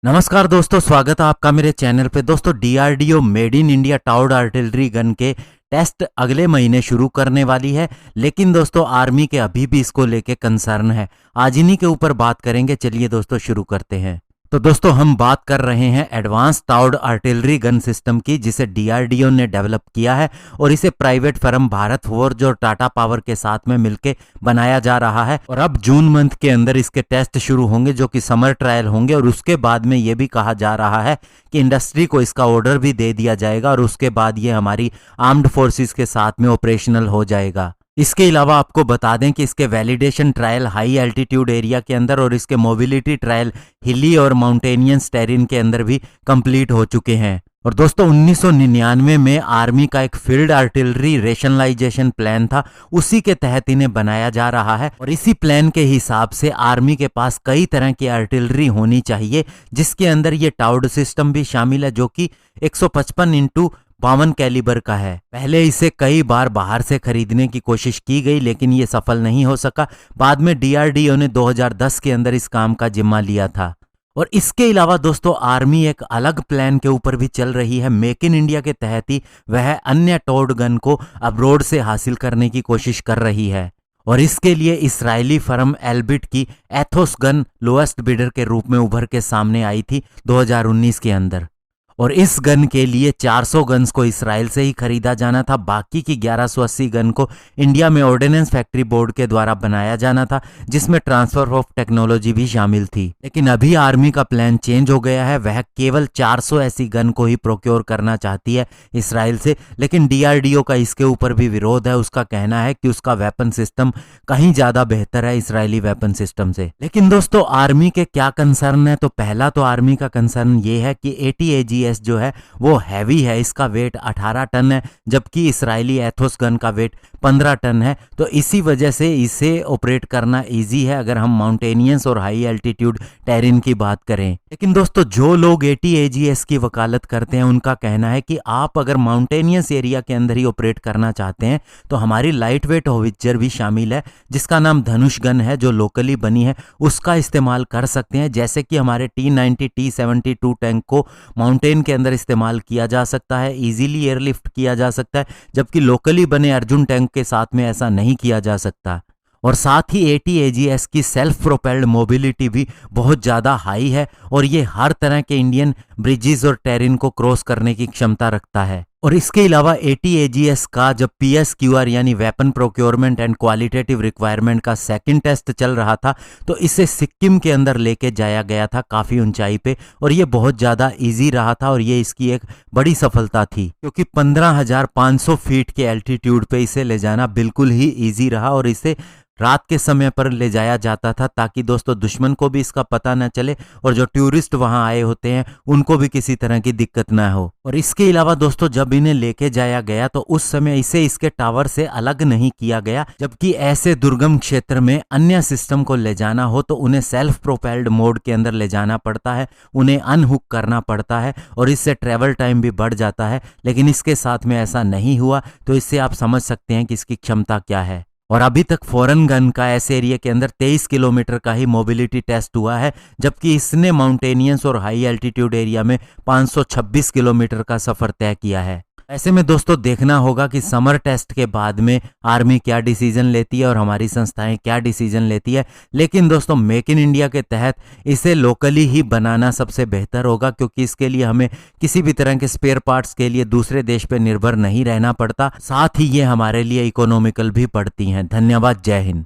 नमस्कार दोस्तों, स्वागत है आपका मेरे चैनल पे। दोस्तों, DRDO made in India towed artillery gun के टेस्ट अगले महीने शुरू करने वाली है, लेकिन दोस्तों आर्मी के अभी भी इसको लेके कंसर्न है। आज इन्हीं के ऊपर बात करेंगे। चलिए दोस्तों शुरू करते हैं। तो दोस्तों हम बात कर रहे हैं advance towed artillery gun system की, जिसे डीआरडीओ ने डेवलप किया है और इसे प्राइवेट फर्म भारत फोर्ज और टाटा पावर के साथ में मिलकर बनाया जा रहा है। और अब जून मंथ के अंदर इसके टेस्ट शुरू होंगे, जो कि समर ट्रायल होंगे। और उसके बाद में ये भी कहा जा रहा है कि इंडस्ट्री को इसका ऑर्डर भी दे दिया जाएगा और उसके बाद ये हमारी आर्म्ड फोर्सेस के साथ में ऑपरेशनल हो जाएगा। इसके अलावा आपको बता दें कि इसके validation trial high altitude area के अंदर और इसके मोबिलिटी ट्रायल हिली और माउंटेनियस टेरेन के अंदर भी कंप्लीट हो चुके हैं। और दोस्तों 1999 में आर्मी का एक फील्ड आर्टिलरी रेशनलाइजेशन प्लान था, उसी के तहत इन्हें बनाया जा रहा है। और इसी प्लान के हिसाब से आर्मी के पास कई तरह की आर्टिलरी होनी चाहिए, जिसके अंदर ये टाउड सिस्टम भी शामिल है, जो कि 155x52 कैलिबर का है। पहले इसे कई बार बाहर से खरीदने की कोशिश की गई, लेकिन ये सफल नहीं हो सका। बाद में डीआरडीओ ने 2010 के अंदर इस काम का जिम्मा लिया था। और इसके अलावा दोस्तों आर्मी एक अलग प्लान के ऊपर भी चल रही है। मेक इन इंडिया के तहत ही वह अन्य टाउड गन को अब्रोड से हासिल करने की कोशिश कर रही है। और इसके लिए इस्राएली फर्म एल्बिट की एथोस गन लोएस्ट बिडर के रूप में उभर के सामने आई थी 2019 के अंदर। और इस गन के लिए 400 गन्स को इसराइल से ही खरीदा जाना था। बाकी की 1180 गन को इंडिया में ऑर्डिनेंस फैक्ट्री बोर्ड के द्वारा बनाया जाना था, जिसमें ट्रांसफर ऑफ टेक्नोलॉजी भी शामिल थी। लेकिन अभी आर्मी का प्लान चेंज हो गया है। वह केवल 400 ऐसी गन को ही प्रोक्योर करना चाहती है इसराइल से। लेकिन डीआरडीओ का इसके ऊपर भी विरोध है। उसका कहना है कि उसका वेपन सिस्टम कहीं ज्यादा बेहतर है इसराइली वेपन सिस्टम से। लेकिन दोस्तों आर्मी के क्या कंसर्न है? तो पहला तो आर्मी का कंसर्न ये है कि ATAGS जो है वो हैवी है। इसका वेट 18 टन है, जबकि इसराइली एथोस गन का वेट 15 टन है। तो इसी वजह से इसे ऑपरेट करना इजी है अगर हम माउंटेनियस और हाई एल्टीट्यूड टेरेन की बात करें। लेकिन दोस्तों जो लोग ATAGS की वकालत करते हैं, उनका कहना है कि आप अगर माउंटेनियस एरिया के अंदर ही ऑपरेट करना चाहते हैं तो हमारी लाइट वेट होवित्जर भी शामिल है, जिसका नाम धनुष गन है, जो लोकली बनी है। उसका इस्तेमाल कर सकते हैं। जैसे कि हमारे T90 T72 टैंक को माउंटेन के अंदर इस्तेमाल किया जा सकता है, इजीली एयरलिफ्ट किया जा सकता है, जबकि लोकली बने अर्जुन टैंक के साथ में ऐसा नहीं किया जा सकता। और साथ ही ATAGS की सेल्फ प्रोपेल्ड मोबिलिटी भी बहुत ज़्यादा हाई है और ये हर तरह के इंडियन ब्रिजेस और टेरेन को क्रॉस करने की क्षमता रखता है। और इसके अलावा ATAGS का जब PSQR यानी weapon procurement and qualitative requirement का सेकंड टेस्ट चल रहा था, तो इसे सिक्किम के अंदर लेके जाया गया था काफ़ी ऊंचाई पे, और ये बहुत ज़्यादा इजी रहा था। और ये इसकी एक बड़ी सफलता थी, क्योंकि 15,500 फीट के एल्टीट्यूड पे इसे ले जाना बिल्कुल ही ईजी रहा। और इसे रात के समय पर ले जाया जाता था, ताकि दोस्तों दुश्मन को भी इसका पता न चले और जो टूरिस्ट वहां आए होते हैं उनको भी किसी तरह की दिक्कत ना हो। और इसके अलावा दोस्तों जब इन्हें लेके जाया गया तो उस समय इसे इसके टावर से अलग नहीं किया गया, जबकि ऐसे दुर्गम क्षेत्र में अन्य सिस्टम को ले जाना हो तो उन्हें सेल्फ प्रोपेल्ड मोड के अंदर ले जाना पड़ता है, उन्हें अनहुक करना पड़ता है और इससे ट्रेवल टाइम भी बढ़ जाता है। लेकिन इसके साथ में ऐसा नहीं हुआ, तो इससे आप समझ सकते हैं कि इसकी क्षमता क्या है। और अभी तक फॉरेन गन का ऐसे एरिया के अंदर 23 किलोमीटर का ही मोबिलिटी टेस्ट हुआ है, जबकि इसने माउंटेनियस और हाई एल्टीट्यूड एरिया में 526 किलोमीटर का सफर तय किया है। ऐसे में दोस्तों देखना होगा कि समर टेस्ट के बाद में आर्मी क्या डिसीजन लेती है और हमारी संस्थाएं क्या डिसीजन लेती है। लेकिन दोस्तों मेक इन इंडिया के तहत इसे लोकली ही बनाना सबसे बेहतर होगा, क्योंकि इसके लिए हमें किसी भी तरह के स्पेयर पार्ट्स के लिए दूसरे देश पे निर्भर नहीं रहना पड़ता। साथ ही ये हमारे लिए इकोनॉमिकल भी पड़ती हैं। धन्यवाद। जय हिंद।